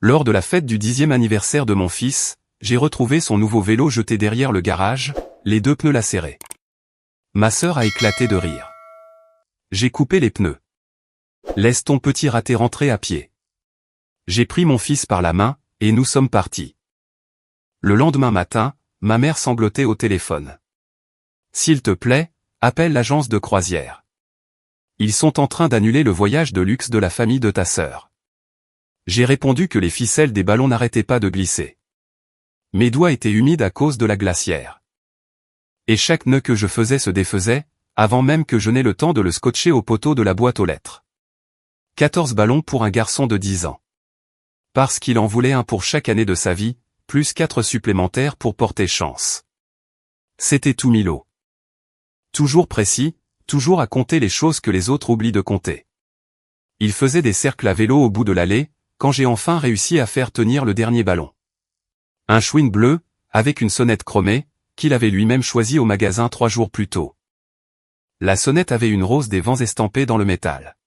Lors de la fête du 10e anniversaire de mon fils, j'ai retrouvé son nouveau vélo jeté derrière le garage, les deux pneus lacérés. Ma sœur a éclaté de rire. J'ai coupé les pneus. Laisse ton petit raté rentrer à pied. J'ai pris mon fils par la main, et nous sommes partis. Le lendemain matin, ma mère sanglotait au téléphone. S'il te plaît, appelle l'agence de croisière. Ils sont en train d'annuler le voyage de luxe de la famille de ta sœur. J'ai répondu que les ficelles des ballons n'arrêtaient pas de glisser. Mes doigts étaient humides à cause de la glacière. Et chaque nœud que je faisais se défaisait, avant même que je n'aie le temps de le scotcher au poteau de la boîte aux lettres. 14 ballons pour un garçon de 10 ans. Parce qu'il en voulait un pour chaque année de sa vie, plus 4 supplémentaires pour porter chance. C'était tout Milo. Toujours précis, toujours à compter les choses que les autres oublient de compter. Il faisait des cercles à vélo au bout de l'allée, quand j'ai enfin réussi à faire tenir le dernier ballon. Un chouine bleu, avec une sonnette chromée, qu'il avait lui-même choisi au magasin 3 jours plus tôt. La sonnette avait une rose des vents estampée dans le métal.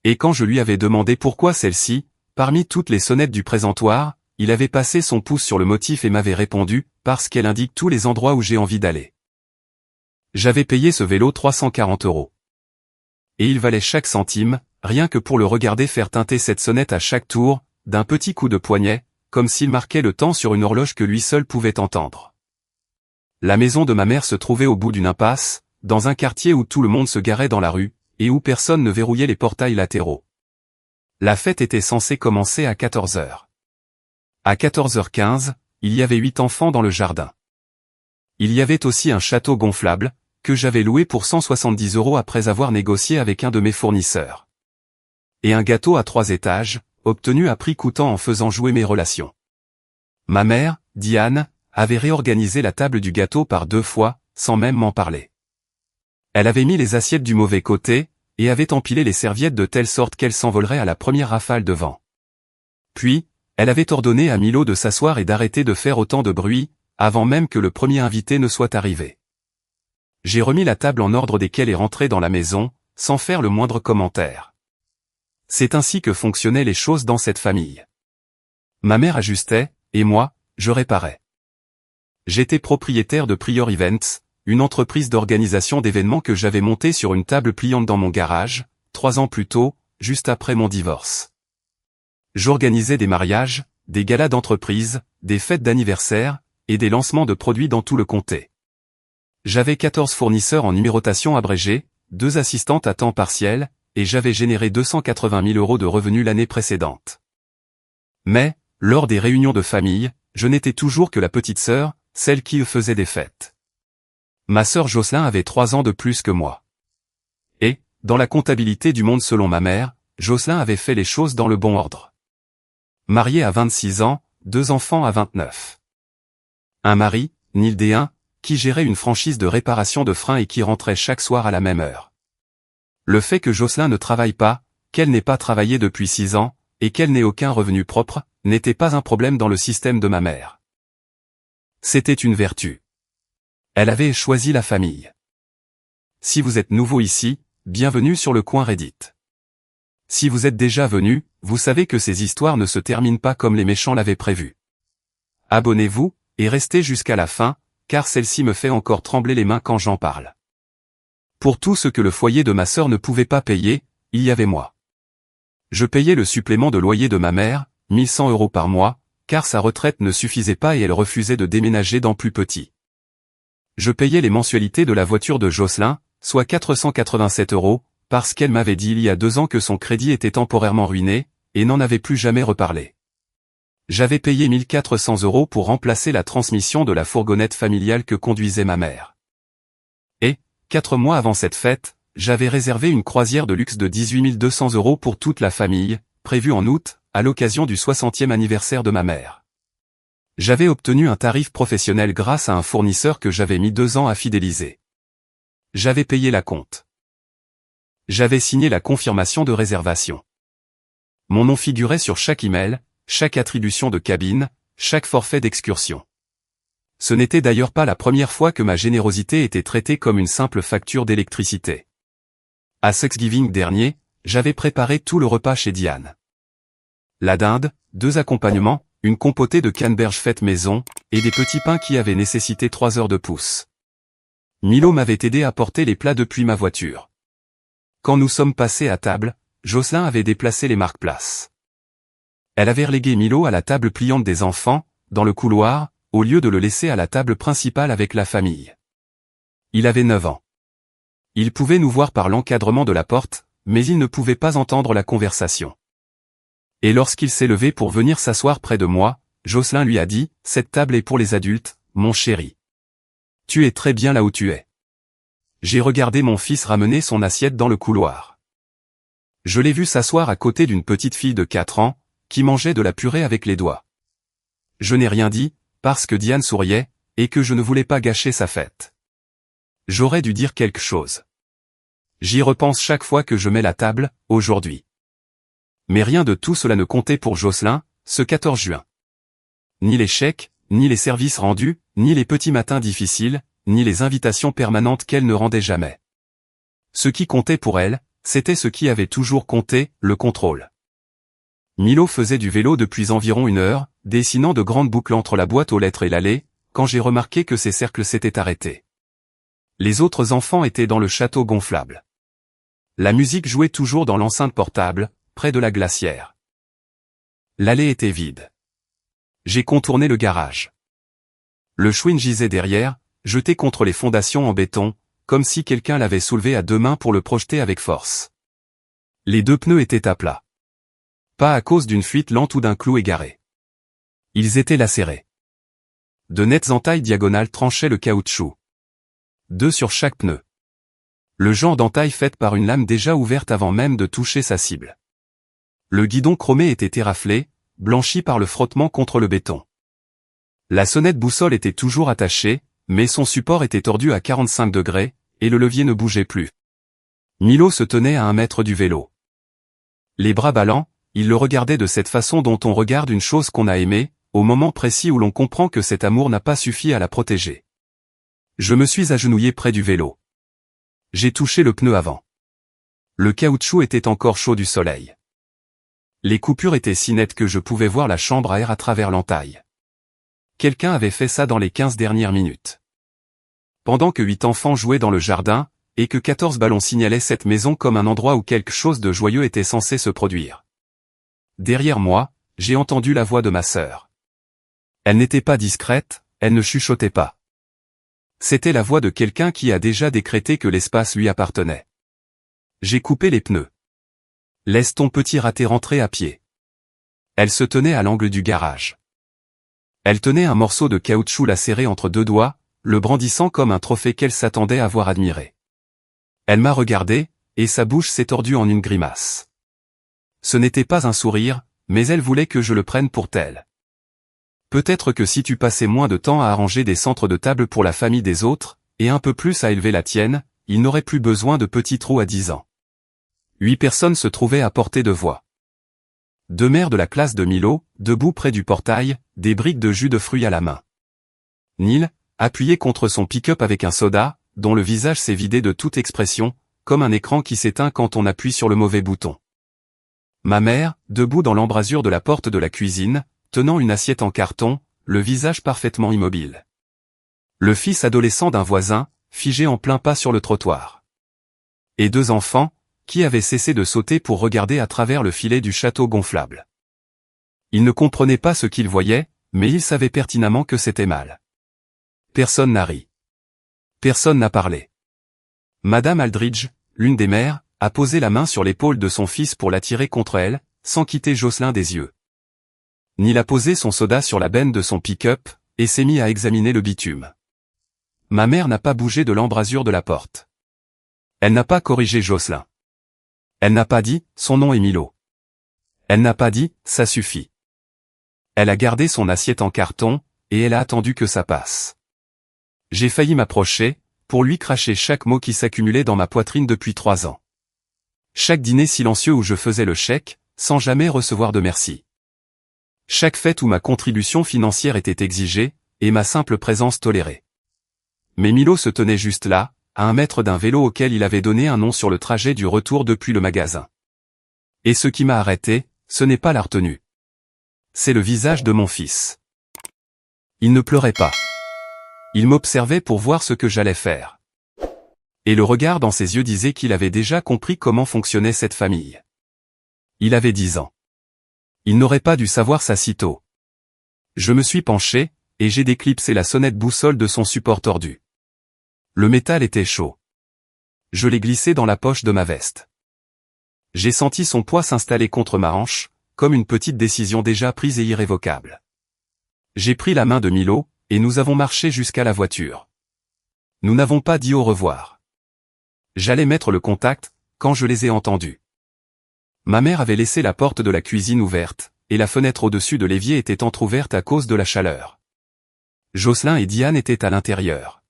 Et quand je lui avais demandé pourquoi celle-ci, parmi toutes les sonnettes du présentoir, il avait passé son pouce sur le motif et m'avait répondu, parce qu'elle indique tous les endroits où j'ai envie d'aller. J'avais payé ce vélo 340 €. Et il valait chaque centime, rien que pour le regarder faire teinter cette sonnette à chaque tour, d'un petit coup de poignet, comme s'il marquait le temps sur une horloge que lui seul pouvait entendre. La maison de ma mère se trouvait au bout d'une impasse, dans un quartier où tout le monde se garait dans la rue, et où personne ne verrouillait les portails latéraux. La fête était censée commencer à 14 h. À 14h15, il y avait 8 enfants dans le jardin. Il y avait aussi un château gonflable, que j'avais loué pour 170 € après avoir négocié avec un de mes fournisseurs. Et un gâteau à 3 étages, obtenu à prix coûtant en faisant jouer mes relations. Ma mère, Diane, avait réorganisé la table du gâteau par 2 fois, sans même m'en parler. Elle avait mis les assiettes du mauvais côté, et avait empilé les serviettes de telle sorte qu'elles s'envoleraient à la première rafale de vent. Puis, elle avait ordonné à Milo de s'asseoir et d'arrêter de faire autant de bruit, avant même que le premier invité ne soit arrivé. J'ai remis la table en ordre dès qu'elle est rentrée dans la maison, sans faire le moindre commentaire. C'est ainsi que fonctionnaient les choses dans cette famille. Ma mère ajustait, et moi, je réparais. J'étais propriétaire de Prior Events, une entreprise d'organisation d'événements que j'avais montée sur une table pliante dans mon garage, 3 ans plus tôt, juste après mon divorce. J'organisais des mariages, des galas d'entreprise, des fêtes d'anniversaire, et des lancements de produits dans tout le comté. J'avais 14 fournisseurs en numérotation abrégée, 2 assistantes à temps partiel, et j'avais généré 280 000 € de revenus l'année précédente. Mais, lors des réunions de famille, je n'étais toujours que la petite sœur, celle qui faisait des fêtes. Ma sœur Jocelyn avait 3 ans de plus que moi. Et, dans la comptabilité du monde selon ma mère, Jocelyn avait fait les choses dans le bon ordre. Mariée à 26 ans, 2 enfants à 29. Un mari, Nildéen, qui gérait une franchise de réparation de freins et qui rentrait chaque soir à la même heure. Le fait que Jocelyn ne travaille pas, qu'elle n'ait pas travaillé depuis 6 ans, et qu'elle n'ait aucun revenu propre, n'était pas un problème dans le système de ma mère. C'était une vertu. Elle avait choisi la famille. Si vous êtes nouveau ici, bienvenue sur le coin Reddit. Si vous êtes déjà venu, vous savez que ces histoires ne se terminent pas comme les méchants l'avaient prévu. Abonnez-vous, et restez jusqu'à la fin, car celle-ci me fait encore trembler les mains quand j'en parle. Pour tout ce que le foyer de ma sœur ne pouvait pas payer, il y avait moi. Je payais le supplément de loyer de ma mère, 1100 € par mois, car sa retraite ne suffisait pas et elle refusait de déménager dans plus petit. Je payais les mensualités de la voiture de Jocelyn, soit 487 €, parce qu'elle m'avait dit il y a 2 ans que son crédit était temporairement ruiné, et n'en avait plus jamais reparlé. J'avais payé 1400 € pour remplacer la transmission de la fourgonnette familiale que conduisait ma mère. Et, 4 mois avant cette fête, j'avais réservé une croisière de luxe de 18 200 € pour toute la famille, prévue en août, à l'occasion du 60e anniversaire de ma mère. J'avais obtenu un tarif professionnel grâce à un fournisseur que j'avais mis 2 ans à fidéliser. J'avais payé la compte. J'avais signé la confirmation de réservation. Mon nom figurait sur chaque email, chaque attribution de cabine, chaque forfait d'excursion. Ce n'était d'ailleurs pas la première fois que ma générosité était traitée comme une simple facture d'électricité. À Thanksgiving dernier, j'avais préparé tout le repas chez Diane. La dinde, 2 accompagnements, une compotée de canneberge faite maison, et des petits pains qui avaient nécessité 3 heures de pouce. Milo m'avait aidé à porter les plats depuis ma voiture. Quand nous sommes passés à table, Jocelyn avait déplacé les marque-places. Elle avait relégué Milo à la table pliante des enfants, dans le couloir, au lieu de le laisser à la table principale avec la famille. Il avait 9 ans. Il pouvait nous voir par l'encadrement de la porte, mais il ne pouvait pas entendre la conversation. Et lorsqu'il s'est levé pour venir s'asseoir près de moi, Jocelyn lui a dit, « Cette table est pour les adultes, mon chéri. Tu es très bien là où tu es. » J'ai regardé mon fils ramener son assiette dans le couloir. Je l'ai vu s'asseoir à côté d'une petite fille de 4 ans, qui mangeait de la purée avec les doigts. Je n'ai rien dit, parce que Diane souriait, et que je ne voulais pas gâcher sa fête. J'aurais dû dire quelque chose. J'y repense chaque fois que je mets la table, aujourd'hui. Mais rien de tout cela ne comptait pour Jocelyn, ce 14 juin. Ni les chèques, ni les services rendus, ni les petits matins difficiles, ni les invitations permanentes qu'elle ne rendait jamais. Ce qui comptait pour elle, c'était ce qui avait toujours compté, le contrôle. Milo faisait du vélo depuis environ 1 heure, dessinant de grandes boucles entre la boîte aux lettres et l'allée, quand j'ai remarqué que ses cercles s'étaient arrêtés. Les autres enfants étaient dans le château gonflable. La musique jouait toujours dans l'enceinte portable, près de la glacière. L'allée était vide. J'ai contourné le garage. Le chouine gisait derrière, jeté contre les fondations en béton, comme si quelqu'un l'avait soulevé à 2 mains pour le projeter avec force. Les 2 pneus étaient à plat. Pas à cause d'une fuite lente ou d'un clou égaré. Ils étaient lacérés. De nettes entailles diagonales tranchaient le caoutchouc. 2 sur chaque pneu. Le genre d'entaille faite par une lame déjà ouverte avant même de toucher sa cible. Le guidon chromé était éraflé, blanchi par le frottement contre le béton. La sonnette boussole était toujours attachée, mais son support était tordu à 45 degrés, et le levier ne bougeait plus. Milo se tenait à 1 mètre du vélo. Les bras ballants, il le regardait de cette façon dont on regarde une chose qu'on a aimée, au moment précis où l'on comprend que cet amour n'a pas suffi à la protéger. Je me suis agenouillé près du vélo. J'ai touché le pneu avant. Le caoutchouc était encore chaud du soleil. Les coupures étaient si nettes que je pouvais voir la chambre à air à travers l'entaille. Quelqu'un avait fait ça dans les 15 dernières minutes. Pendant que 8 enfants jouaient dans le jardin, et que 14 ballons signalaient cette maison comme un endroit où quelque chose de joyeux était censé se produire. Derrière moi, j'ai entendu la voix de ma sœur. Elle n'était pas discrète, elle ne chuchotait pas. C'était la voix de quelqu'un qui a déjà décrété que l'espace lui appartenait. J'ai coupé les pneus. Laisse ton petit raté rentrer à pied. Elle se tenait à l'angle du garage. Elle tenait un morceau de caoutchouc lacéré entre 2 doigts, le brandissant comme un trophée qu'elle s'attendait à voir admiré. Elle m'a regardé, et sa bouche s'est tordue en une grimace. Ce n'était pas un sourire, mais elle voulait que je le prenne pour tel. Peut-être que si tu passais moins de temps à arranger des centres de table pour la famille des autres, et un peu plus à élever la tienne, il n'aurait plus besoin de petits trous à 10 ans. 8 personnes se trouvaient à portée de voix. 2 mères de la classe de Milo, debout près du portail, des briques de jus de fruits à la main. Neil, appuyé contre son pick-up avec un soda, dont le visage s'est vidé de toute expression, comme un écran qui s'éteint quand on appuie sur le mauvais bouton. Ma mère, debout dans l'embrasure de la porte de la cuisine, tenant une assiette en carton, le visage parfaitement immobile. Le fils adolescent d'un voisin, figé en plein pas sur le trottoir. Et 2 enfants, qui avaient cessé de sauter pour regarder à travers le filet du château gonflable. Ils ne comprenaient pas ce qu'ils voyaient, mais ils savaient pertinemment que c'était mal. Personne n'a ri. Personne n'a parlé. Madame Aldridge, l'une des mères, a posé la main sur l'épaule de son fils pour l'attirer contre elle, sans quitter Jocelyn des yeux. Neil a posé son soda sur la benne de son pick-up, et s'est mis à examiner le bitume. Ma mère n'a pas bougé de l'embrasure de la porte. Elle n'a pas corrigé Jocelyn. Elle n'a pas dit, son nom est Milo. Elle n'a pas dit, ça suffit. Elle a gardé son assiette en carton, et elle a attendu que ça passe. J'ai failli m'approcher, pour lui cracher chaque mot qui s'accumulait dans ma poitrine depuis 3 ans. Chaque dîner silencieux où je faisais le chèque, sans jamais recevoir de merci. Chaque fête où ma contribution financière était exigée, et ma simple présence tolérée. Mais Milo se tenait juste là, à 1 mètre d'un vélo auquel il avait donné un nom sur le trajet du retour depuis le magasin. Et ce qui m'a arrêté, ce n'est pas la retenue. C'est le visage de mon fils. Il ne pleurait pas. Il m'observait pour voir ce que j'allais faire. Et le regard dans ses yeux disait qu'il avait déjà compris comment fonctionnait cette famille. Il avait 10 ans. Il n'aurait pas dû savoir ça si tôt. Je me suis penché, et j'ai déclipsé la sonnette boussole de son support tordu. Le métal était chaud. Je l'ai glissé dans la poche de ma veste. J'ai senti son poids s'installer contre ma hanche, comme une petite décision déjà prise et irrévocable. J'ai pris la main de Milo, et nous avons marché jusqu'à la voiture. Nous n'avons pas dit au revoir. J'allais mettre le contact, quand je les ai entendus. Ma mère avait laissé la porte de la cuisine ouverte, et la fenêtre au-dessus de l'évier était entr'ouverte à cause de la chaleur. Jocelyn et Diane étaient à l'intérieur.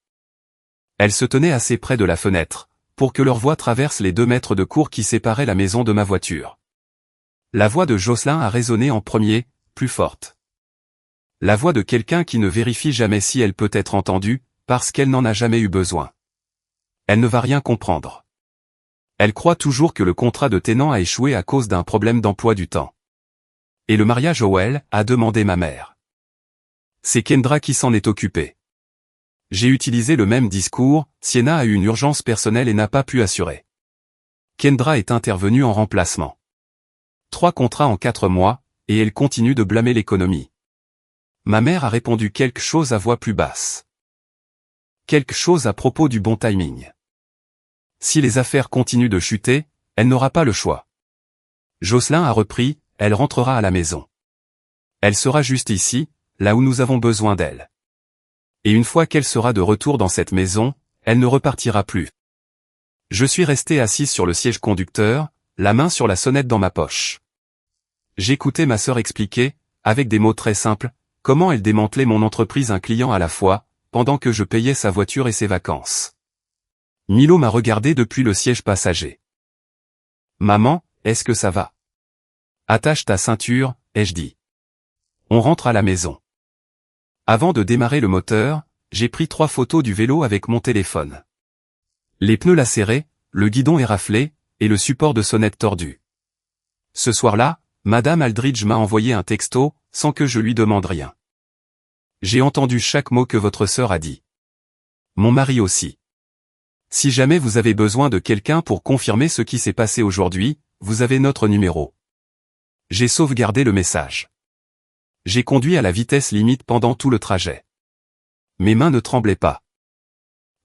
Elles se tenaient assez près de la fenêtre, pour que leur voix traverse les 2 mètres de cour qui séparaient la maison de ma voiture. La voix de Jocelyn a résonné en premier, plus forte. La voix de quelqu'un qui ne vérifie jamais si elle peut être entendue, parce qu'elle n'en a jamais eu besoin. Elle ne va rien comprendre. Elle croit toujours que le contrat de tenant a échoué à cause d'un problème d'emploi du temps. Et le mariage Howell, a demandé ma mère. C'est Kendra qui s'en est occupée. J'ai utilisé le même discours, Sienna a eu une urgence personnelle et n'a pas pu assurer. Kendra est intervenue en remplacement. 3 contrats en 4 mois, et elle continue de blâmer l'économie. Ma mère a répondu quelque chose à voix plus basse. Quelque chose à propos du bon timing. Si les affaires continuent de chuter, elle n'aura pas le choix. Jocelyn a repris, elle rentrera à la maison. Elle sera juste ici, là où nous avons besoin d'elle. Et une fois qu'elle sera de retour dans cette maison, elle ne repartira plus. Je suis resté assis sur le siège conducteur, la main sur la sonnette dans ma poche. J'écoutais ma sœur expliquer, avec des mots très simples, comment elle démantelait mon entreprise un client à la fois, pendant que je payais sa voiture et ses vacances. Milo m'a regardé depuis le siège passager. Maman, est-ce que ça va? Attache ta ceinture, ai-je dit. On rentre à la maison. Avant de démarrer le moteur, j'ai pris 3 photos du vélo avec mon téléphone. Les pneus lacérés, le guidon éraflé, et le support de sonnette tordu. Ce soir-là, Madame Aldridge m'a envoyé un texto, sans que je lui demande rien. J'ai entendu chaque mot que votre sœur a dit. Mon mari aussi. Si jamais vous avez besoin de quelqu'un pour confirmer ce qui s'est passé aujourd'hui, vous avez notre numéro. J'ai sauvegardé le message. J'ai conduit à la vitesse limite pendant tout le trajet. Mes mains ne tremblaient pas.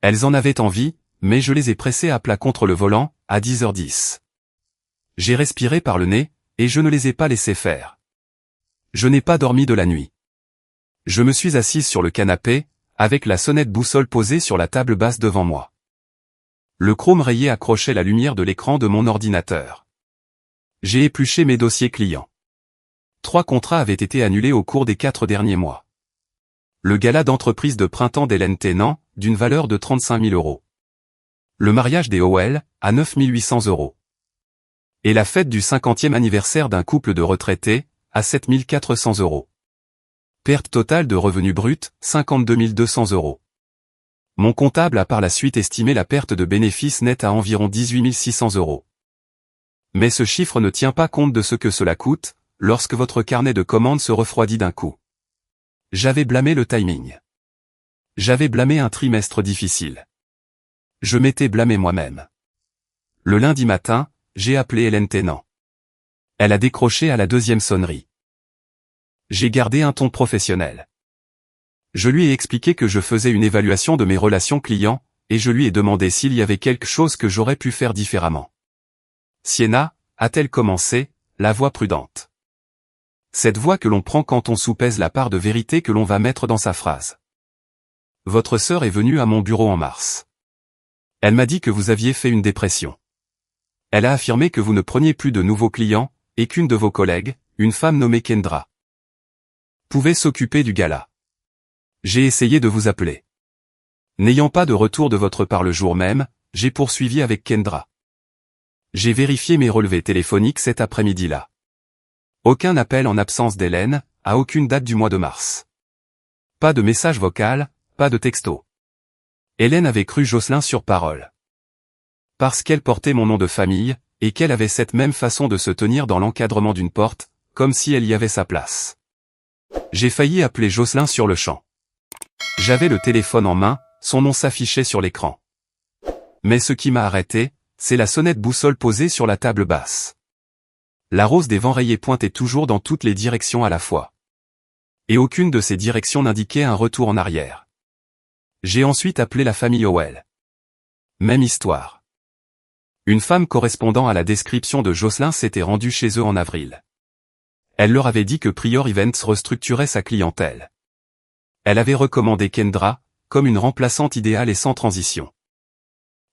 Elles en avaient envie, mais je les ai pressées à plat contre le volant, à 10h10. J'ai respiré par le nez, et je ne les ai pas laissées faire. Je n'ai pas dormi de la nuit. Je me suis assise sur le canapé, avec la sonnette boussole posée sur la table basse devant moi. Le chrome rayé accrochait la lumière de l'écran de mon ordinateur. J'ai épluché mes dossiers clients. 3 contrats avaient été annulés au cours des 4 derniers mois. Le gala d'entreprise de printemps d'Hélène Tennant, d'une valeur de 35 000 €. Le mariage des Howell, à 9 800 €. Et la fête du 50e anniversaire d'un couple de retraités, à 7 400 €. Perte totale de revenus bruts, 52 200 €. Mon comptable a par la suite estimé la perte de bénéfices nets à environ 18 600 €. Mais ce chiffre ne tient pas compte de ce que cela coûte, lorsque votre carnet de commandes se refroidit d'un coup. J'avais blâmé le timing. J'avais blâmé un trimestre difficile. Je m'étais blâmé moi-même. Le lundi matin, j'ai appelé Hélène Tennant. Elle a décroché à la 2e sonnerie. J'ai gardé un ton professionnel. Je lui ai expliqué que je faisais une évaluation de mes relations clients, et je lui ai demandé s'il y avait quelque chose que j'aurais pu faire différemment. Sienna, a-t-elle commencé, la voix prudente. Cette voix que l'on prend quand on soupèse la part de vérité que l'on va mettre dans sa phrase. Votre sœur est venue à mon bureau en mars. Elle m'a dit que vous aviez fait une dépression. Elle a affirmé que vous ne preniez plus de nouveaux clients, et qu'une de vos collègues, une femme nommée Kendra, pouvait s'occuper du gala. J'ai essayé de vous appeler. N'ayant pas de retour de votre part le jour même, j'ai poursuivi avec Kendra. J'ai vérifié mes relevés téléphoniques cet après-midi-là. Aucun appel en absence d'Hélène, à aucune date du mois de mars. Pas de message vocal, pas de texto. Hélène avait cru Jocelyn sur parole. Parce qu'elle portait mon nom de famille, et qu'elle avait cette même façon de se tenir dans l'encadrement d'une porte, comme si elle y avait sa place. J'ai failli appeler Jocelyn sur le champ. J'avais le téléphone en main, son nom s'affichait sur l'écran. Mais ce qui m'a arrêté, c'est la sonnette boussole posée sur la table basse. La rose des vents rayés pointait toujours dans toutes les directions à la fois. Et aucune de ces directions n'indiquait un retour en arrière. J'ai ensuite appelé la famille Howell. Même histoire. Une femme correspondant à la description de Jocelyn s'était rendue chez eux en avril. Elle leur avait dit que Prior Events restructurait sa clientèle. Elle avait recommandé Kendra, comme une remplaçante idéale et sans transition.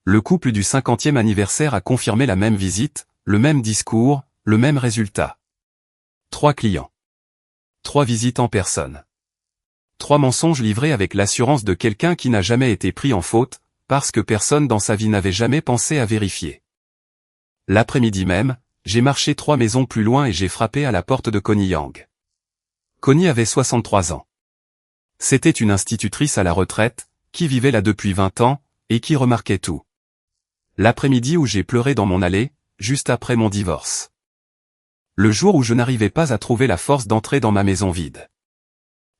Le couple du 50e anniversaire a confirmé la même visite, le même discours, le même résultat. 3 clients. 3 visites en personne. 3 mensonges livrés avec l'assurance de quelqu'un qui n'a jamais été pris en faute, parce que personne dans sa vie n'avait jamais pensé à vérifier. L'après-midi même, j'ai marché 3 maisons plus loin et j'ai frappé à la porte de Connie Yang. Connie avait 63 ans. C'était une institutrice à la retraite, qui vivait là depuis 20 ans, et qui remarquait tout. L'après-midi où j'ai pleuré dans mon allée, juste après mon divorce. Le jour où je n'arrivais pas à trouver la force d'entrer dans ma maison vide.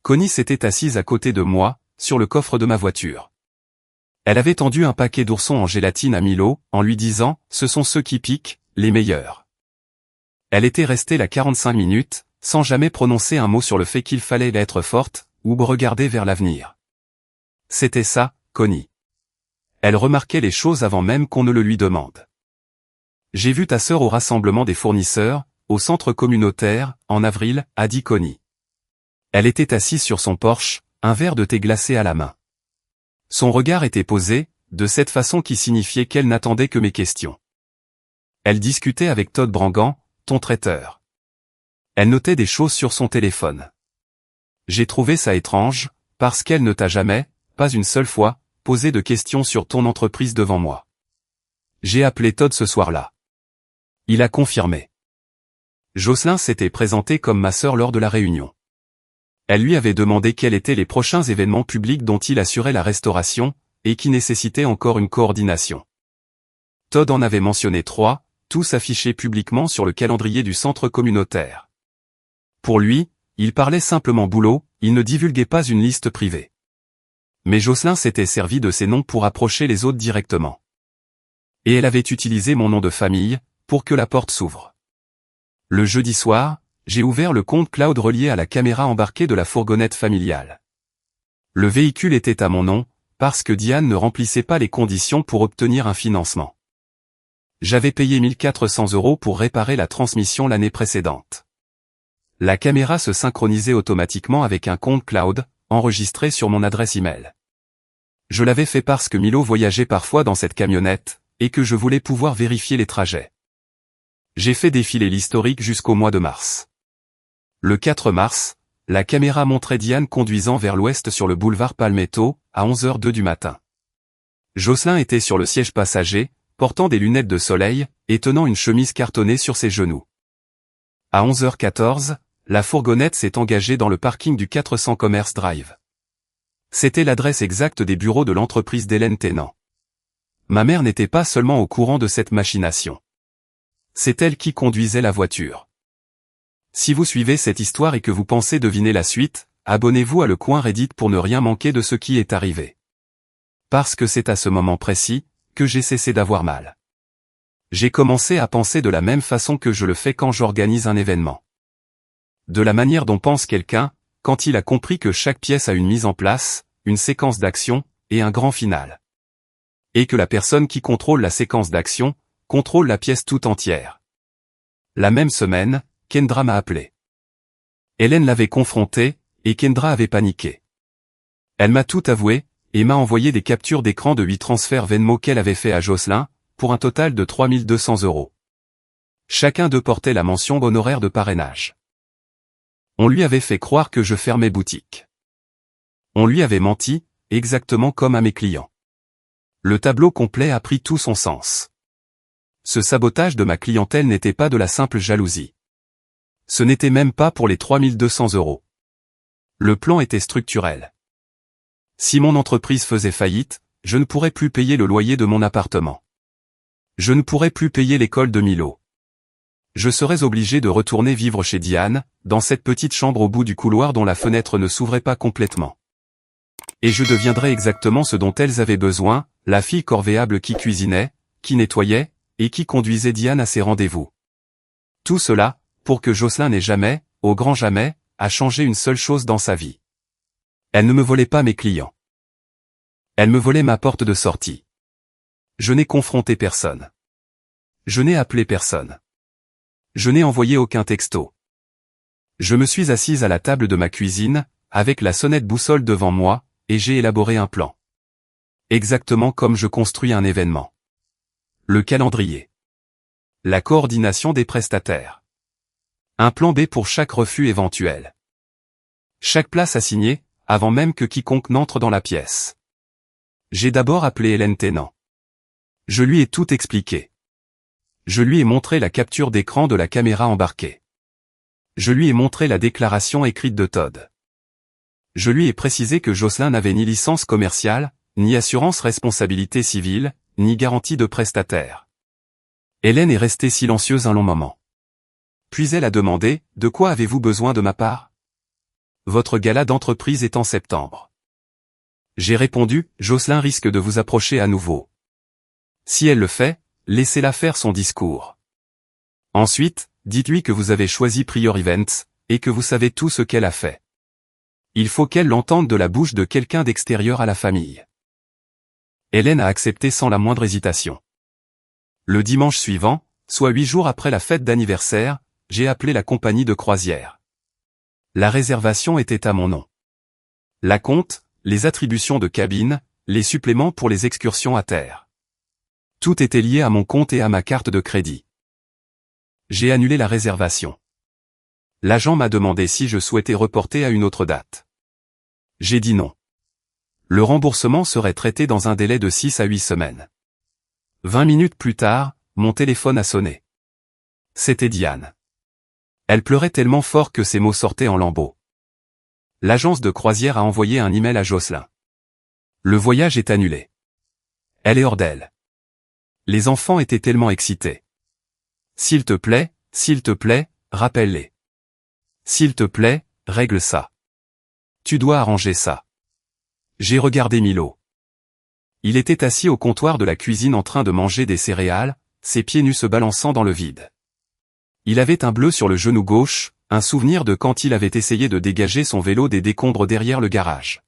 Connie s'était assise à côté de moi, sur le coffre de ma voiture. Elle avait tendu un paquet d'oursons en gélatine à Milo, en lui disant « Ce sont ceux qui piquent, les meilleurs ». Elle était restée là 45 minutes, sans jamais prononcer un mot sur le fait qu'il fallait être forte, ou regarder vers l'avenir. C'était ça, Connie. Elle remarquait les choses avant même qu'on ne le lui demande. J'ai vu ta sœur au rassemblement des fournisseurs, au centre communautaire, en avril, a dit Connie. Elle était assise sur son porche, un verre de thé glacé à la main. Son regard était posé, de cette façon qui signifiait qu'elle n'attendait que mes questions. Elle discutait avec Todd Brangan, ton traiteur. Elle notait des choses sur son téléphone. J'ai trouvé ça étrange, parce qu'elle ne t'a jamais, pas une seule fois, posé de questions sur ton entreprise devant moi. J'ai appelé Todd ce soir-là. Il a confirmé. Jocelyn s'était présentée comme ma sœur lors de la réunion. Elle lui avait demandé quels étaient les prochains événements publics dont il assurait la restauration, et qui nécessitaient encore une coordination. Todd en avait mentionné 3, tous affichés publiquement sur le calendrier du centre communautaire. Pour lui, il parlait simplement boulot, il ne divulguait pas une liste privée. Mais Jocelyn s'était servi de ces noms pour approcher les autres directement. Et elle avait utilisé mon nom de famille, pour que la porte s'ouvre. Le jeudi soir, j'ai ouvert le compte cloud relié à la caméra embarquée de la fourgonnette familiale. Le véhicule était à mon nom, parce que Diane ne remplissait pas les conditions pour obtenir un financement. J'avais payé 1 400 € pour réparer la transmission l'année précédente. La caméra se synchronisait automatiquement avec un compte cloud, enregistré sur mon adresse email. Je l'avais fait parce que Milo voyageait parfois dans cette camionnette, et que je voulais pouvoir vérifier les trajets. J'ai fait défiler l'historique jusqu'au mois de mars. Le 4 mars, la caméra montrait Diane conduisant vers l'ouest sur le boulevard Palmetto, à 11h02 du matin. Jocelyn était sur le siège passager, portant des lunettes de soleil, et tenant une chemise cartonnée sur ses genoux. À 11h14, la fourgonnette s'est engagée dans le parking du 400 Commerce Drive. C'était l'adresse exacte des bureaux de l'entreprise d'Hélène Tennant. Ma mère n'était pas seulement au courant de cette machination. C'est elle qui conduisait la voiture. Si vous suivez cette histoire et que vous pensez deviner la suite, abonnez-vous à Le Coin Reddit pour ne rien manquer de ce qui est arrivé. Parce que c'est à ce moment précis, que j'ai cessé d'avoir mal. J'ai commencé à penser de la même façon que je le fais quand j'organise un événement. De la manière dont pense quelqu'un, quand il a compris que chaque pièce a une mise en place, une séquence d'action, et un grand final. Et que la personne qui contrôle la séquence d'action, contrôle la pièce tout entière. La même semaine, Kendra m'a appelé. Hélène l'avait confrontée, et Kendra avait paniqué. Elle m'a tout avoué, et m'a envoyé des captures d'écran de 8 transferts Venmo qu'elle avait fait à Jocelyn, pour un total de 3 200 €. Chacun d'eux portait la mention honoraire de parrainage. On lui avait fait croire que je fermais boutique. On lui avait menti, exactement comme à mes clients. Le tableau complet a pris tout son sens. Ce sabotage de ma clientèle n'était pas de la simple jalousie. Ce n'était même pas pour les 3 200 €. Le plan était structurel. Si mon entreprise faisait faillite, je ne pourrais plus payer le loyer de mon appartement. Je ne pourrais plus payer l'école de Milo. Je serais obligé de retourner vivre chez Diane, dans cette petite chambre au bout du couloir dont la fenêtre ne s'ouvrait pas complètement. Et je deviendrais exactement ce dont elles avaient besoin, la fille corvéable qui cuisinait, qui nettoyait, et qui conduisait Diane à ses rendez-vous. Tout cela, pour que Jocelyn n'ait jamais, au grand jamais, à changer une seule chose dans sa vie. Elle ne me volait pas mes clients. Elle me volait ma porte de sortie. Je n'ai confronté personne. Je n'ai appelé personne. Je n'ai envoyé aucun texto. Je me suis assise à la table de ma cuisine, avec la sonnette boussole devant moi, et j'ai élaboré un plan. Exactement comme je construis un événement. Le calendrier. La coordination des prestataires. Un plan B pour chaque refus éventuel. Chaque place assignée, avant même que quiconque n'entre dans la pièce. J'ai d'abord appelé Hélène Tennant. Je lui ai tout expliqué. Je lui ai montré la capture d'écran de la caméra embarquée. Je lui ai montré la déclaration écrite de Todd. Je lui ai précisé que Jocelyn n'avait ni licence commerciale, ni assurance responsabilité civile, ni garantie de prestataire. Hélène est restée silencieuse un long moment. Puis elle a demandé, « De quoi avez-vous besoin de ma part ? Votre gala d'entreprise est en septembre. » J'ai répondu, « Jocelyn risque de vous approcher à nouveau. Si elle le fait, laissez-la faire son discours. Ensuite, dites-lui que vous avez choisi Prior Events, et que vous savez tout ce qu'elle a fait. Il faut qu'elle l'entende de la bouche de quelqu'un d'extérieur à la famille. » Hélène a accepté sans la moindre hésitation. Le dimanche suivant, soit 8 jours après la fête d'anniversaire, j'ai appelé la compagnie de croisière. La réservation était à mon nom. L'acompte, les attributions de cabine, les suppléments pour les excursions à terre. Tout était lié à mon compte et à ma carte de crédit. J'ai annulé la réservation. L'agent m'a demandé si je souhaitais reporter à une autre date. J'ai dit non. Le remboursement serait traité dans un délai de 6 à 8 semaines. 20 minutes plus tard, mon téléphone a sonné. C'était Diane. Elle pleurait tellement fort que ses mots sortaient en lambeaux. L'agence de croisière a envoyé un email à Jocelyn. Le voyage est annulé. Elle est hors d'elle. Les enfants étaient tellement excités. S'il te plaît, rappelle-les. S'il te plaît, règle ça. Tu dois arranger ça. J'ai regardé Milo. Il était assis au comptoir de la cuisine en train de manger des céréales, ses pieds nus se balançant dans le vide. Il avait un bleu sur le genou gauche, un souvenir de quand il avait essayé de dégager son vélo des décombres derrière le garage.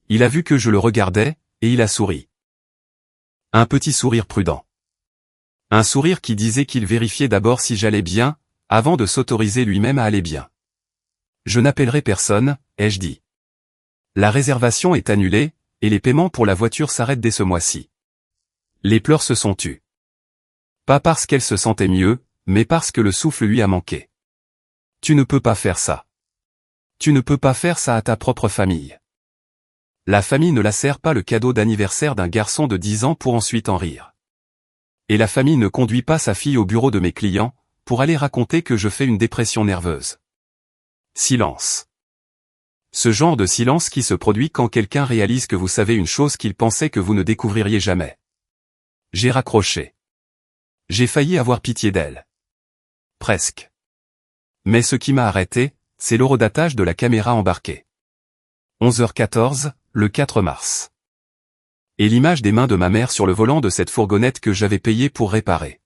Il a vu que je le regardais, et il a souri. Un petit sourire prudent. Un sourire qui disait qu'il vérifiait d'abord si j'allais bien, avant de s'autoriser lui-même à aller bien. Je n'appellerai personne, ai-je dit. La réservation est annulée, et les paiements pour la voiture s'arrêtent dès ce mois-ci. Les pleurs se sont tus. Pas parce qu'elle se sentait mieux, mais parce que le souffle lui a manqué. Tu ne peux pas faire ça. Tu ne peux pas faire ça à ta propre famille. La famille ne la sert pas le cadeau d'anniversaire d'un garçon de 10 ans pour ensuite en rire. Et la famille ne conduit pas sa fille au bureau de mes clients, pour aller raconter que je fais une dépression nerveuse. Silence. Ce genre de silence qui se produit quand quelqu'un réalise que vous savez une chose qu'il pensait que vous ne découvririez jamais. J'ai raccroché. J'ai failli avoir pitié d'elle. Presque. Mais ce qui m'a arrêté, c'est l'horodatage de la caméra embarquée. 11h14, le 4 mars. Et l'image des mains de ma mère sur le volant de cette fourgonnette que j'avais payée pour réparer.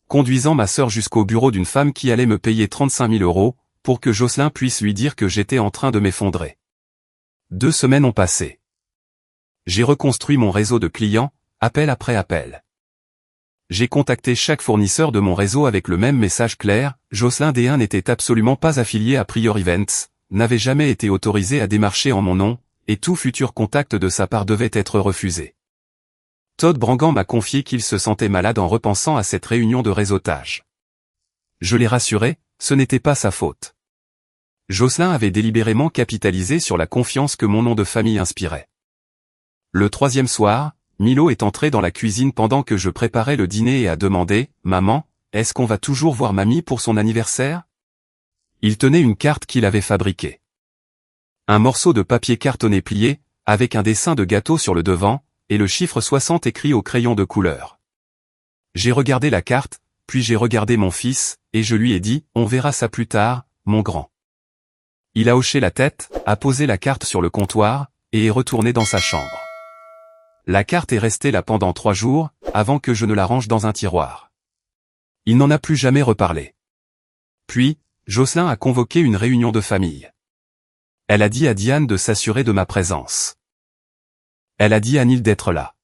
Conduisant ma sœur jusqu'au bureau d'une femme qui allait me payer 35 000 €, pour que Jocelyn puisse lui dire que j'étais en train de m'effondrer. 2 semaines ont passé. J'ai reconstruit mon réseau de clients, appel après appel. J'ai contacté chaque fournisseur de mon réseau avec le même message clair, Jocelyn D1 n'était absolument pas affilié à Prior Events, n'avait jamais été autorisé à démarcher en mon nom, et tout futur contact de sa part devait être refusé. Todd Brangan m'a confié qu'il se sentait malade en repensant à cette réunion de réseautage. Je l'ai rassuré, ce n'était pas sa faute. Jocelyn avait délibérément capitalisé sur la confiance que mon nom de famille inspirait. Le 3e soir, Milo est entré dans la cuisine pendant que je préparais le dîner et a demandé, « Maman, est-ce qu'on va toujours voir mamie pour son anniversaire ?» Il tenait une carte qu'il avait fabriquée. Un morceau de papier cartonné plié, avec un dessin de gâteau sur le devant, et le chiffre 60 écrit au crayon de couleur. J'ai regardé la carte, puis j'ai regardé mon fils, et je lui ai dit, on verra ça plus tard, mon grand. Il a hoché la tête, a posé la carte sur le comptoir, et est retourné dans sa chambre. La carte est restée là pendant 3 jours, avant que je ne la range dans un tiroir. Il n'en a plus jamais reparlé. Puis, Jocelyn a convoqué une réunion de famille. Elle a dit à Diane de s'assurer de ma présence. Elle a dit à Neil d'être là.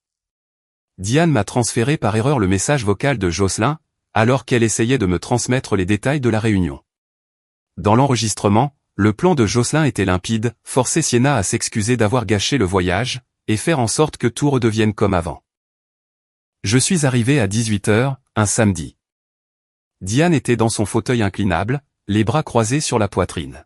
Diane m'a transféré par erreur le message vocal de Jocelyn, alors qu'elle essayait de me transmettre les détails de la réunion. Dans l'enregistrement, le plan de Jocelyn était limpide, forcer Sienna à s'excuser d'avoir gâché le voyage, et faire en sorte que tout redevienne comme avant. Je suis arrivé à 18h, un samedi. Diane était dans son fauteuil inclinable, les bras croisés sur la poitrine.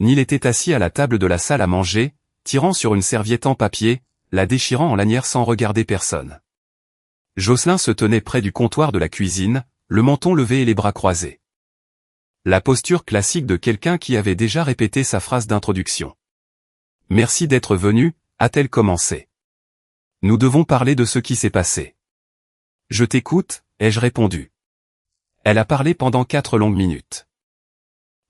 Neil était assis à la table de la salle à manger, tirant sur une serviette en papier, la déchirant en lanière sans regarder personne. Jocelyn se tenait près du comptoir de la cuisine, le menton levé et les bras croisés. La posture classique de quelqu'un qui avait déjà répété sa phrase d'introduction. « Merci d'être venu », a-t-elle commencé. « Nous devons parler de ce qui s'est passé. »« Je t'écoute », ai-je répondu. Elle a parlé pendant 4 longues minutes.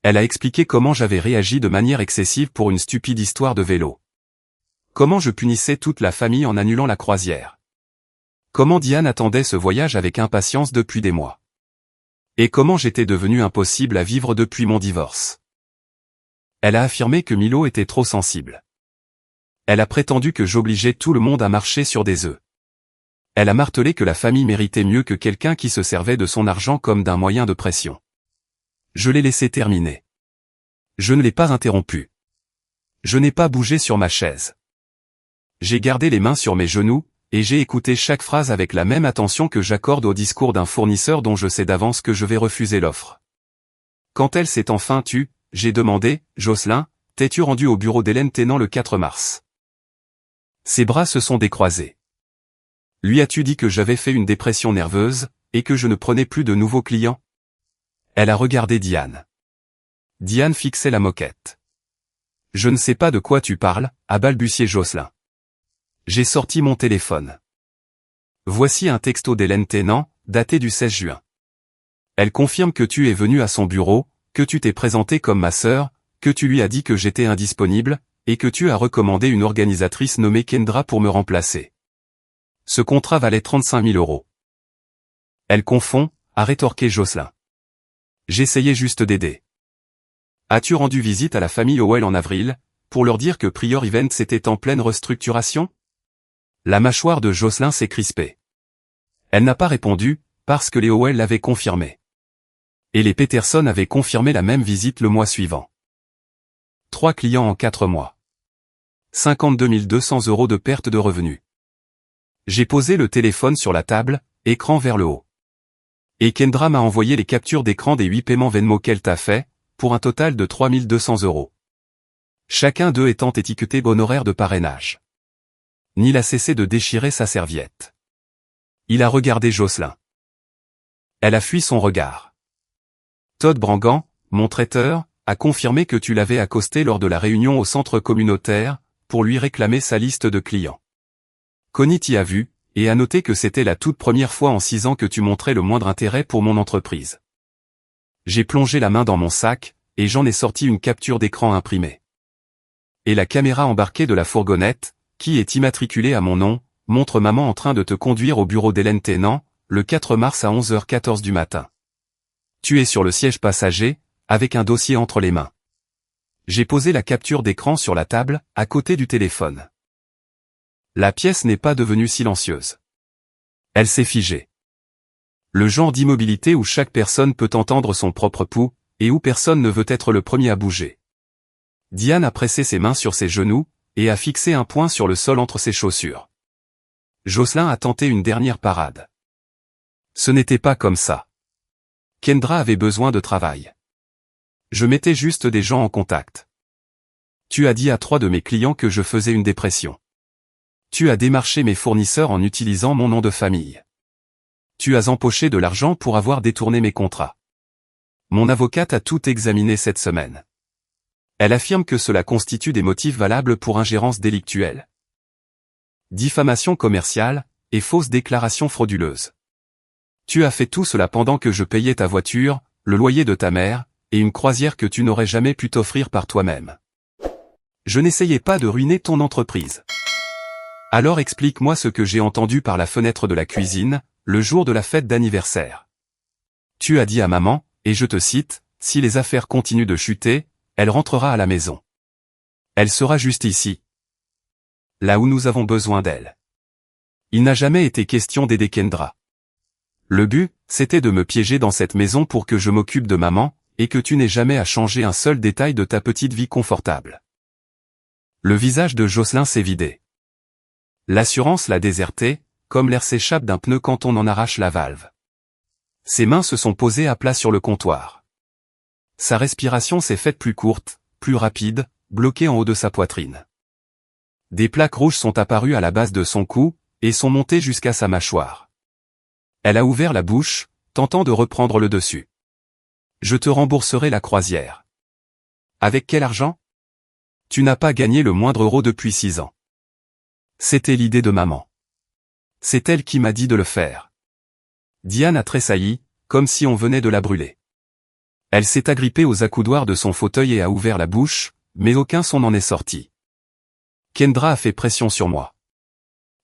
Elle a expliqué comment j'avais réagi de manière excessive pour une stupide histoire de vélo. Comment je punissais toute la famille en annulant la croisière. Comment Diane attendait ce voyage avec impatience depuis des mois. Et comment j'étais devenu impossible à vivre depuis mon divorce. Elle a affirmé que Milo était trop sensible. Elle a prétendu que j'obligeais tout le monde à marcher sur des œufs. Elle a martelé que la famille méritait mieux que quelqu'un qui se servait de son argent comme d'un moyen de pression. Je l'ai laissé terminer. Je ne l'ai pas interrompu. Je n'ai pas bougé sur ma chaise. J'ai gardé les mains sur mes genoux, et j'ai écouté chaque phrase avec la même attention que j'accorde au discours d'un fournisseur dont je sais d'avance que je vais refuser l'offre. Quand elle s'est enfin tue, j'ai demandé, « Jocelyn, t'es-tu rendu au bureau d'Hélène Tennant le 4 mars ?» Ses bras se sont décroisés. « Lui as-tu dit que j'avais fait une dépression nerveuse, et que je ne prenais plus de nouveaux clients ?» Elle a regardé Diane. Diane fixait la moquette. « Je ne sais pas de quoi tu parles, » a balbutié Jocelyn. J'ai sorti mon téléphone. Voici un texto d'Hélène Tennant, daté du 16 juin. Elle confirme que tu es venu à son bureau, que tu t'es présenté comme ma sœur, que tu lui as dit que j'étais indisponible, et que tu as recommandé une organisatrice nommée Kendra pour me remplacer. Ce contrat valait 35 000 €. Elle confond, a rétorqué Jocelyn. J'essayais juste d'aider. As-tu rendu visite à la famille Howell en avril, pour leur dire que Prior Events était en pleine restructuration? La mâchoire de Jocelyn s'est crispée. Elle n'a pas répondu, parce que les Howell l'avaient confirmé. Et les Peterson avaient confirmé la même visite le mois suivant. 3 clients en 4 mois. 52 200 € de perte de revenus. J'ai posé le téléphone sur la table, écran vers le haut. Et Kendra m'a envoyé les captures d'écran des 8 paiements Venmo qu'elle t'a fait, pour un total de 3 200 €. Chacun d'eux étant étiqueté honoraire de parrainage. Neil a cessé de déchirer sa serviette. Il a regardé Jocelyn. Elle a fui son regard. Todd Brangan, mon traiteur, a confirmé que tu l'avais accosté lors de la réunion au centre communautaire, pour lui réclamer sa liste de clients. Connie t'y a vu, et a noté que c'était la toute première fois en 6 ans que tu montrais le moindre intérêt pour mon entreprise. J'ai plongé la main dans mon sac, et j'en ai sorti une capture d'écran imprimée. Et la caméra embarquée de la fourgonnette, qui est immatriculée à mon nom, montre maman en train de te conduire au bureau d'Hélène Tennant, le 4 mars à 11h14 du matin. Tu es sur le siège passager, avec un dossier entre les mains. J'ai posé la capture d'écran sur la table, à côté du téléphone. La pièce n'est pas devenue silencieuse. Elle s'est figée. Le genre d'immobilité où chaque personne peut entendre son propre pouls, et où personne ne veut être le premier à bouger. Diane a pressé ses mains sur ses genoux, et a fixé un poing sur le sol entre ses chaussures. Jocelyn a tenté une dernière parade. Ce n'était pas comme ça. Kendra avait besoin de travail. Je mettais juste des gens en contact. Tu as dit à 3 de mes clients que je faisais une dépression. Tu as démarché mes fournisseurs en utilisant mon nom de famille. Tu as empoché de l'argent pour avoir détourné mes contrats. Mon avocate a tout examiné cette semaine. Elle affirme que cela constitue des motifs valables pour ingérence délictuelle, diffamation commerciale, et fausse déclaration frauduleuse. Tu as fait tout cela pendant que je payais ta voiture, le loyer de ta mère, et une croisière que tu n'aurais jamais pu t'offrir par toi-même. Je n'essayais pas de ruiner ton entreprise. Alors explique-moi ce que j'ai entendu par la fenêtre de la cuisine, le jour de la fête d'anniversaire. Tu as dit à maman, et je te cite, « Si les affaires continuent de chuter, elle rentrera à la maison. Elle sera juste ici. Là où nous avons besoin d'elle. » Il n'a jamais été question d'aider Kendra. Le but, c'était de me piéger dans cette maison pour que je m'occupe de maman, et que tu n'aies jamais à changer un seul détail de ta petite vie confortable. Le visage de Jocelyn s'est vidé. L'assurance l'a déserté, comme l'air s'échappe d'un pneu quand on en arrache la valve. Ses mains se sont posées à plat sur le comptoir. Sa respiration s'est faite plus courte, plus rapide, bloquée en haut de sa poitrine. Des plaques rouges sont apparues à la base de son cou, et sont montées jusqu'à sa mâchoire. Elle a ouvert la bouche, tentant de reprendre le dessus. Je te rembourserai la croisière. Avec quel argent? Tu n'as pas gagné le moindre euro depuis 6 ans. C'était l'idée de maman. C'est elle qui m'a dit de le faire. Diane a tressailli, comme si on venait de la brûler. Elle s'est agrippée aux accoudoirs de son fauteuil et a ouvert la bouche, mais aucun son n'en est sorti. Kendra a fait pression sur moi.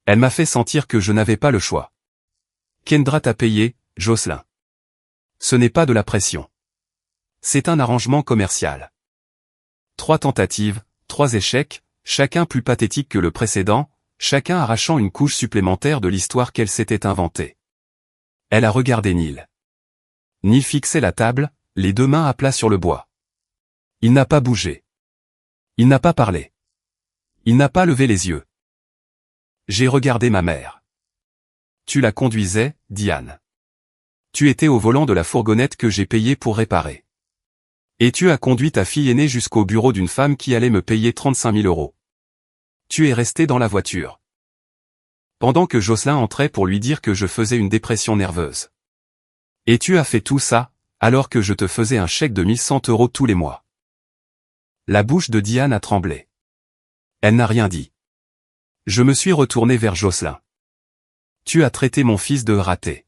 Elle m'a fait sentir que je n'avais pas le choix. Kendra t'a payé, Jocelyn. Ce n'est pas de la pression. C'est un arrangement commercial. 3 tentatives, 3 échecs, chacun plus pathétique que le précédent, chacun arrachant une couche supplémentaire de l'histoire qu'elle s'était inventée. Elle a regardé Neil. Neil fixait la table, les 2 mains à plat sur le bois. Il n'a pas bougé. Il n'a pas parlé. Il n'a pas levé les yeux. J'ai regardé ma mère. Tu la conduisais, Diane. Tu étais au volant de la fourgonnette que j'ai payée pour réparer. Et tu as conduit ta fille aînée jusqu'au bureau d'une femme qui allait me payer 35 000 euros. Tu es resté dans la voiture. Pendant que Jocelyn entrait pour lui dire que je faisais une dépression nerveuse. Et tu as fait tout ça, alors que je te faisais un chèque de 1100 euros tous les mois. La bouche de Diane a tremblé. Elle n'a rien dit. Je me suis retourné vers Jocelyn. Tu as traité mon fils de raté.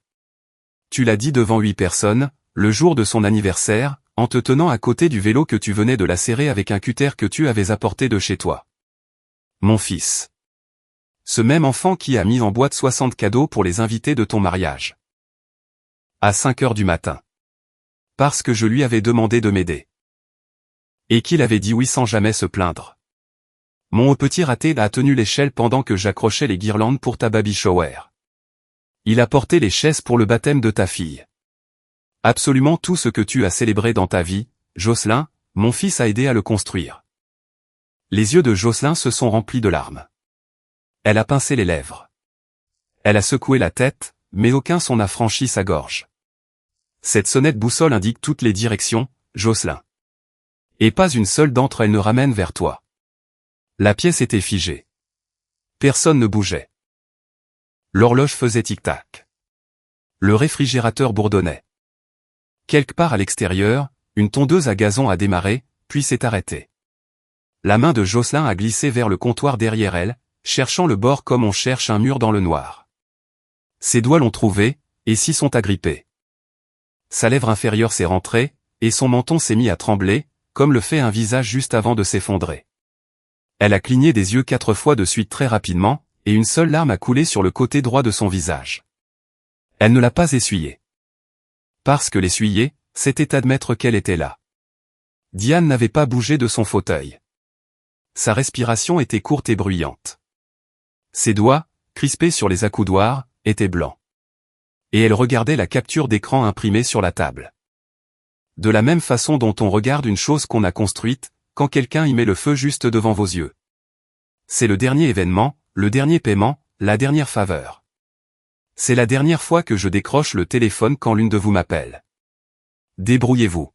Tu l'as dit devant 8 personnes, le jour de son anniversaire, en te tenant à côté du vélo que tu venais de lacérer avec un cutter que tu avais apporté de chez toi. Mon fils. Ce même enfant qui a mis en boîte 60 cadeaux pour les invités de ton mariage. À 5 heures du matin. Parce que je lui avais demandé de m'aider. Et qu'il avait dit oui sans jamais se plaindre. Mon petit raté a tenu l'échelle pendant que j'accrochais les guirlandes pour ta baby shower. Il a porté les chaises pour le baptême de ta fille. Absolument tout ce que tu as célébré dans ta vie, Jocelyn, mon fils a aidé à le construire. Les yeux de Jocelyn se sont remplis de larmes. Elle a pincé les lèvres. Elle a secoué la tête, mais aucun son n'a franchi sa gorge. Cette sonnette boussole indique toutes les directions, Jocelyn. Et pas une seule d'entre elles ne ramène vers toi. La pièce était figée. Personne ne bougeait. L'horloge faisait tic-tac. Le réfrigérateur bourdonnait. Quelque part à l'extérieur, une tondeuse à gazon a démarré, puis s'est arrêtée. La main de Jocelyn a glissé vers le comptoir derrière elle, cherchant le bord comme on cherche un mur dans le noir. Ses doigts l'ont trouvé, et s'y sont agrippés. Sa lèvre inférieure s'est rentrée, et son menton s'est mis à trembler, comme le fait un visage juste avant de s'effondrer. Elle a cligné des yeux 4 fois de suite très rapidement, et une seule larme a coulé sur le côté droit de son visage. Elle ne l'a pas essuyé. Parce que l'essuyer, c'était admettre qu'elle était là. Diane n'avait pas bougé de son fauteuil. Sa respiration était courte et bruyante. Ses doigts, crispés sur les accoudoirs, étaient blancs. Et elle regardait la capture d'écran imprimée sur la table. De la même façon dont on regarde une chose qu'on a construite, quand quelqu'un y met le feu juste devant vos yeux. C'est le dernier événement, le dernier paiement, la dernière faveur. C'est la dernière fois que je décroche le téléphone quand l'une de vous m'appelle. Débrouillez-vous.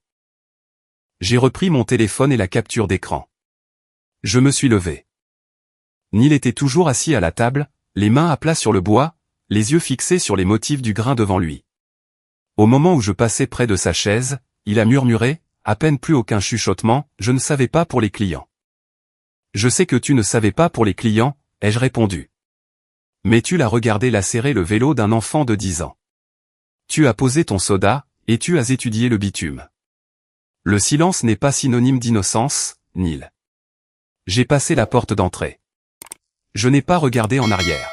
J'ai repris mon téléphone et la capture d'écran. Je me suis levé. Neil était toujours assis à la table, les mains à plat sur le bois, les yeux fixés sur les motifs du grain devant lui. Au moment où je passais près de sa chaise, il a murmuré, à peine plus aucun chuchotement, « Je ne savais pas pour les clients. » « Je sais que tu ne savais pas pour les clients, » ai-je répondu. « Mais tu l'as regardé lacérer le vélo d'un enfant de 10 ans. Tu as posé ton soda, et tu as étudié le bitume. Le silence n'est pas synonyme d'innocence, Neil. J'ai passé la porte d'entrée. Je n'ai pas regardé en arrière.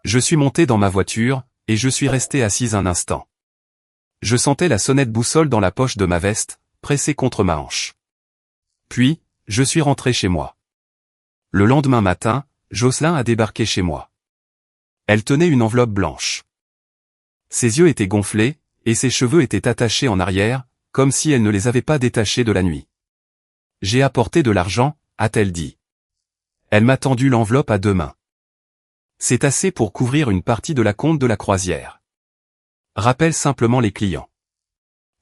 Je suis monté dans ma voiture, et je suis resté assise un instant. Je sentais la sonnette boussole dans la poche de ma veste, pressée contre ma hanche. Puis, je suis rentré chez moi. Le lendemain matin, Jocelyn a débarqué chez moi. Elle tenait une enveloppe blanche. Ses yeux étaient gonflés, et ses cheveux étaient attachés en arrière, comme si elle ne les avait pas détachés de la nuit. « J'ai apporté de l'argent », a-t-elle dit. Elle m'a tendu l'enveloppe à deux mains. C'est assez pour couvrir une partie de la compte de la croisière. Rappelle simplement les clients.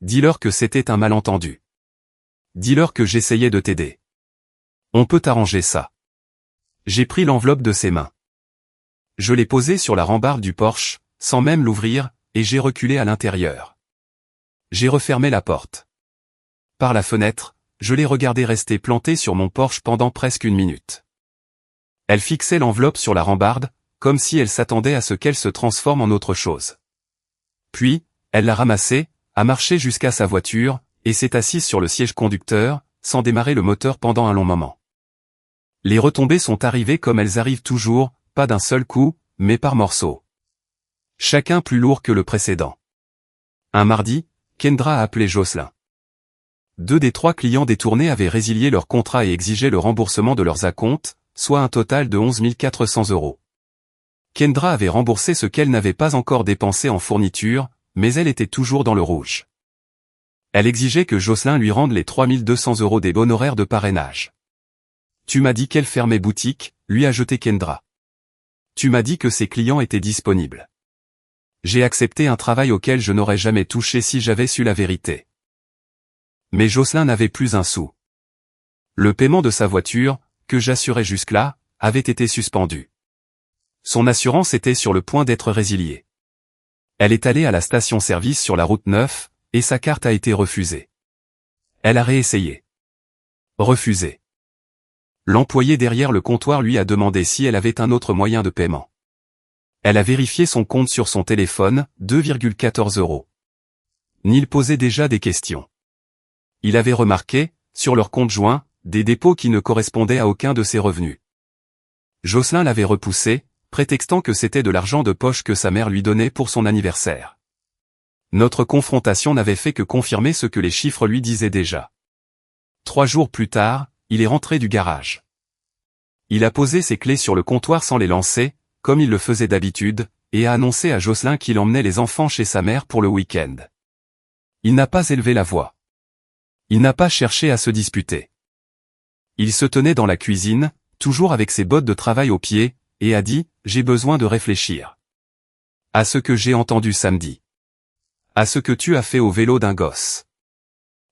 Dis-leur que c'était un malentendu. Dis-leur que j'essayais de t'aider. On peut arranger ça. J'ai pris l'enveloppe de ses mains. Je l'ai posée sur la rambarde du Porsche, sans même l'ouvrir, et j'ai reculé à l'intérieur. J'ai refermé la porte. Par la fenêtre, je l'ai regardée rester plantée sur mon Porsche pendant presque une minute. Elle fixait l'enveloppe sur la rambarde, comme si elle s'attendait à ce qu'elle se transforme en autre chose. Puis, elle l'a ramassée, a marché jusqu'à sa voiture, et s'est assise sur le siège conducteur, sans démarrer le moteur pendant un long moment. Les retombées sont arrivées comme elles arrivent toujours, pas d'un seul coup, mais par morceaux. Chacun plus lourd que le précédent. Un mardi, Kendra a appelé Jocelyn. 2 des 3 clients détournés avaient résilié leur contrat et exigeaient le remboursement de leurs acomptes, soit un total de 11 400 €. Kendra avait remboursé ce qu'elle n'avait pas encore dépensé en fourniture, mais elle était toujours dans le rouge. Elle exigeait que Jocelyn lui rende les 3 200 € des honoraires de parrainage. « Tu m'as dit qu'elle fermait boutique », lui a jeté Kendra. « Tu m'as dit que ses clients étaient disponibles. J'ai accepté un travail auquel je n'aurais jamais touché si j'avais su la vérité. » Mais Jocelyn n'avait plus un sou. Le paiement de sa voiture, que j'assurais jusque-là, avait été suspendu. Son assurance était sur le point d'être résiliée. Elle est allée à la station-service sur la route 9, et sa carte a été refusée. Elle a réessayé. Refusée. L'employé derrière le comptoir lui a demandé si elle avait un autre moyen de paiement. Elle a vérifié son compte sur son téléphone, 2,14 €. Neil posait déjà des questions. Il avait remarqué, sur leur compte joint, des dépôts qui ne correspondaient à aucun de ses revenus. Jocelyn l'avait repoussé, prétextant que c'était de l'argent de poche que sa mère lui donnait pour son anniversaire. Notre confrontation n'avait fait que confirmer ce que les chiffres lui disaient déjà. 3 jours plus tard, il est rentré du garage. Il a posé ses clés sur le comptoir sans les lancer, comme il le faisait d'habitude, et a annoncé à Jocelyn qu'il emmenait les enfants chez sa mère pour le week-end. Il n'a pas élevé la voix. Il n'a pas cherché à se disputer. Il se tenait dans la cuisine, toujours avec ses bottes de travail aux pieds, et a dit « J'ai besoin de réfléchir. À ce que j'ai entendu samedi. À ce que tu as fait au vélo d'un gosse.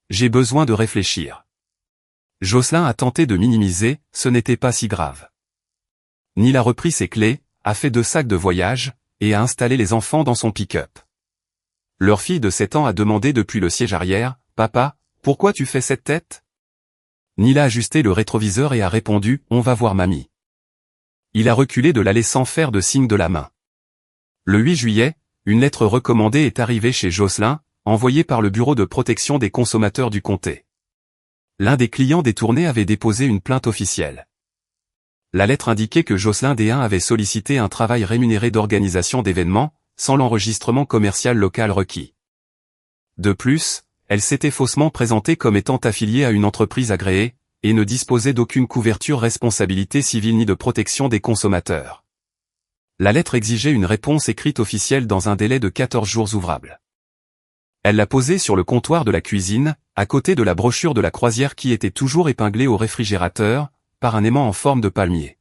J'ai besoin de réfléchir. » Jocelyn a tenté de minimiser, ce n'était pas si grave. Neil a repris ses clés, a fait 2 sacs de voyage, et a installé les enfants dans son pick-up. Leur fille de 7 ans a demandé depuis le siège arrière « Papa, pourquoi tu fais cette tête ?» Neil a ajusté le rétroviseur et a répondu « On va voir mamie. » Il a reculé de l'allée sans faire de signe de la main. Le 8 juillet, une lettre recommandée est arrivée chez Jocelyn, envoyée par le Bureau de protection des consommateurs du comté. L'un des clients détournés avait déposé une plainte officielle. La lettre indiquait que Jocelyn D1 avait sollicité un travail rémunéré d'organisation d'événements, sans l'enregistrement commercial local requis. De plus, elle s'était faussement présentée comme étant affiliée à une entreprise agréée, et ne disposait d'aucune couverture responsabilité civile ni de protection des consommateurs. La lettre exigeait une réponse écrite officielle dans un délai de 14 jours ouvrables. Elle l'a posée sur le comptoir de la cuisine, à côté de la brochure de la croisière qui était toujours épinglée au réfrigérateur, par un aimant en forme de palmier.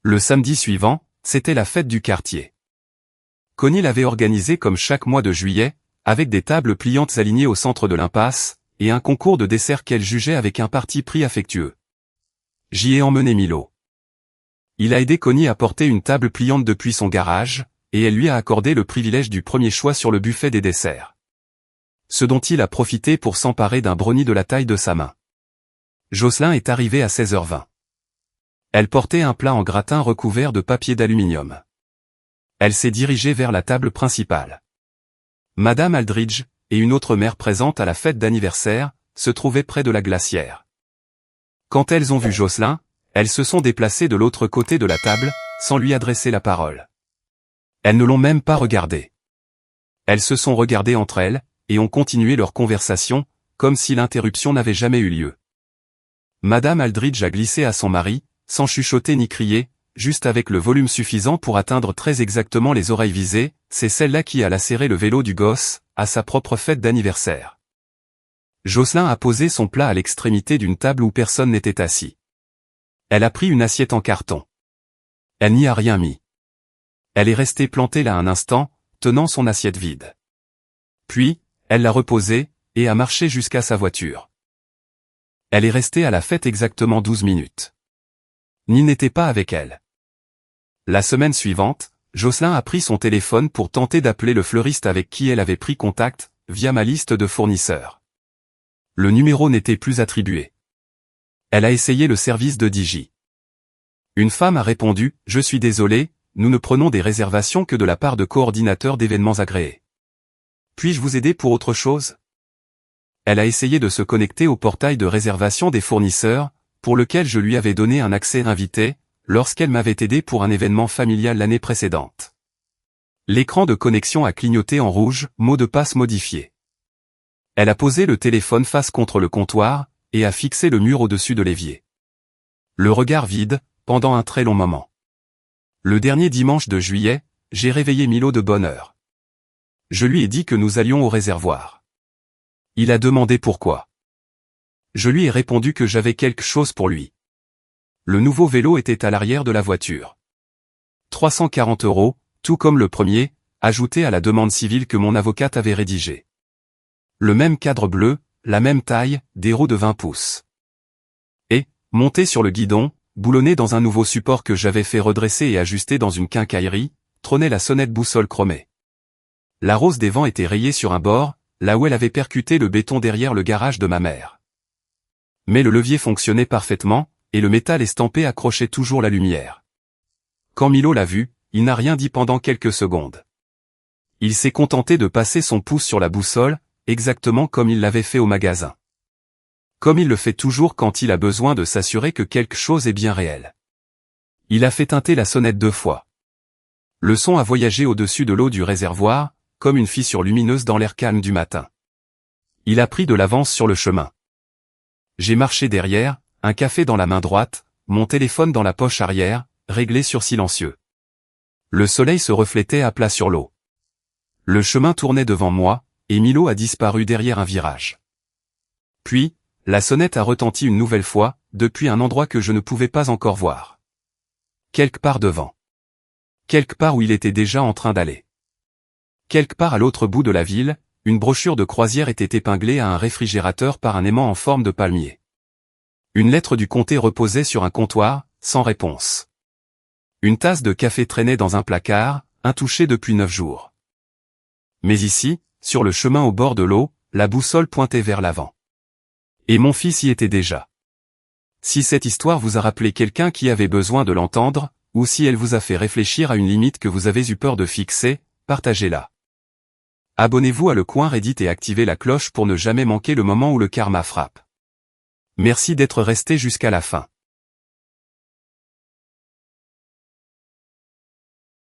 Le samedi suivant, c'était la fête du quartier. Connie l'avait organisée comme chaque mois de juillet, avec des tables pliantes alignées au centre de l'impasse, et un concours de dessert qu'elle jugeait avec un parti pris affectueux. J'y ai emmené Milo. Il a aidé Connie à porter une table pliante depuis son garage, et elle lui a accordé le privilège du premier choix sur le buffet des desserts. Ce dont il a profité pour s'emparer d'un brownie de la taille de sa main. Jocelyn est arrivé à 16h20. Elle portait un plat en gratin recouvert de papier d'aluminium. Elle s'est dirigée vers la table principale. Madame Aldridge, et une autre mère présente à la fête d'anniversaire, se trouvaient près de la glacière. Quand elles ont vu Jocelyn, elles se sont déplacées de l'autre côté de la table, sans lui adresser la parole. Elles ne l'ont même pas regardé. Elles se sont regardées entre elles, et ont continué leur conversation, comme si l'interruption n'avait jamais eu lieu. Madame Aldridge a glissé à son mari, sans chuchoter ni crier, juste avec le volume suffisant pour atteindre très exactement les oreilles visées, c'est celle-là qui a lacéré le vélo du gosse, à sa propre fête d'anniversaire. Jocelyn a posé son plat à l'extrémité d'une table où personne n'était assis. Elle a pris une assiette en carton. Elle n'y a rien mis. Elle est restée plantée là un instant, tenant son assiette vide. Puis, elle l'a reposée, et a marché jusqu'à sa voiture. Elle est restée à la fête exactement 12 minutes. Ni n'était pas avec elle. La semaine suivante, Jocelyn a pris son téléphone pour tenter d'appeler le fleuriste avec qui elle avait pris contact, via ma liste de fournisseurs. Le numéro n'était plus attribué. Elle a essayé le service de Digi. Une femme a répondu « Je suis désolé, nous ne prenons des réservations que de la part de coordinateurs d'événements agréés. Puis-je vous aider pour autre chose ?» Elle a essayé de se connecter au portail de réservation des fournisseurs, pour lequel je lui avais donné un accès invité, lorsqu'elle m'avait aidé pour un événement familial l'année précédente. L'écran de connexion a clignoté en rouge, mot de passe modifié. Elle a posé le téléphone face contre le comptoir, et a fixé le mur au-dessus de l'évier. Le regard vide, pendant un très long moment. Le dernier dimanche de juillet, j'ai réveillé Milo de bonne heure. Je lui ai dit que nous allions au réservoir. Il a demandé pourquoi. Je lui ai répondu que j'avais quelque chose pour lui. Le nouveau vélo était à l'arrière de la voiture. 340 €, tout comme le premier, ajouté à la demande civile que mon avocate avait rédigée. Le même cadre bleu, la même taille, des roues de 20 pouces. Et, monté sur le guidon, boulonné dans un nouveau support que j'avais fait redresser et ajuster dans une quincaillerie, trônait la sonnette boussole chromée. La rose des vents était rayée sur un bord, là où elle avait percuté le béton derrière le garage de ma mère. Mais le levier fonctionnait parfaitement, et le métal estampé accrochait toujours la lumière. Quand Milo l'a vu, il n'a rien dit pendant quelques secondes. Il s'est contenté de passer son pouce sur la boussole, exactement comme il l'avait fait au magasin. Comme il le fait toujours quand il a besoin de s'assurer que quelque chose est bien réel. Il a fait tinter la sonnette 2 fois. Le son a voyagé au-dessus de l'eau du réservoir, comme une fissure lumineuse dans l'air calme du matin. Il a pris de l'avance sur le chemin. J'ai marché derrière, un café dans la main droite, mon téléphone dans la poche arrière, réglé sur silencieux. Le soleil se reflétait à plat sur l'eau. Le chemin tournait devant moi, et Milo a disparu derrière un virage. Puis, la sonnette a retenti une nouvelle fois, depuis un endroit que je ne pouvais pas encore voir. Quelque part devant. Quelque part où il était déjà en train d'aller. Quelque part à l'autre bout de la ville, une brochure de croisière était épinglée à un réfrigérateur par un aimant en forme de palmier. Une lettre du comté reposait sur un comptoir, sans réponse. Une tasse de café traînait dans un placard, intouchée depuis 9 jours. Mais ici, sur le chemin au bord de l'eau, la boussole pointait vers l'avant. Et mon fils y était déjà. Si cette histoire vous a rappelé quelqu'un qui avait besoin de l'entendre, ou si elle vous a fait réfléchir à une limite que vous avez eu peur de fixer, partagez-la. Abonnez-vous à Le Coin Reddit et activez la cloche pour ne jamais manquer le moment où le karma frappe. Merci d'être resté jusqu'à la fin.